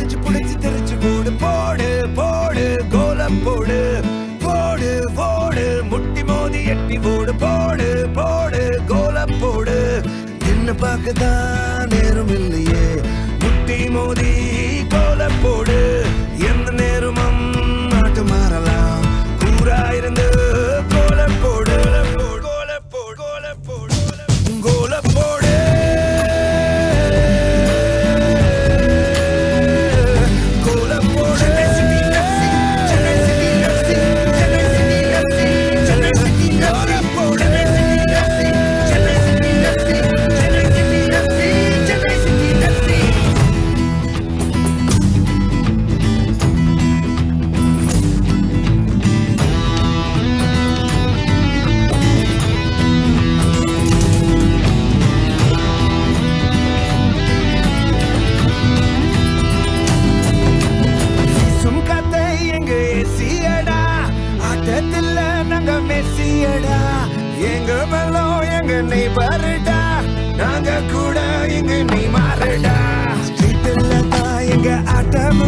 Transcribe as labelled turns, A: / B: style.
A: அடிச்சு புடிச்சு தெரிச்சு போடு போடு போடு கோலம் போடு போடு போடு முட்டி மோதி எட்டி போடு போடு போடு கோலம் போடு என்ன பார்க்கதான் நேரம் இல்லையே முட்டி மோதி கோலம் போடு எந்த நேரமும் நாட்டு மாறலாம் கூறாயிருந்து கோலம் போடு கோலம் போடு கோலம் போடு கோலம் போடு எங்க மேலும் எங்க நீ பாருடா நாங்க கூட எங்க நீ மாறுடா ஸ்ட்ரீட்ல தான் எங்க ஆட்டம்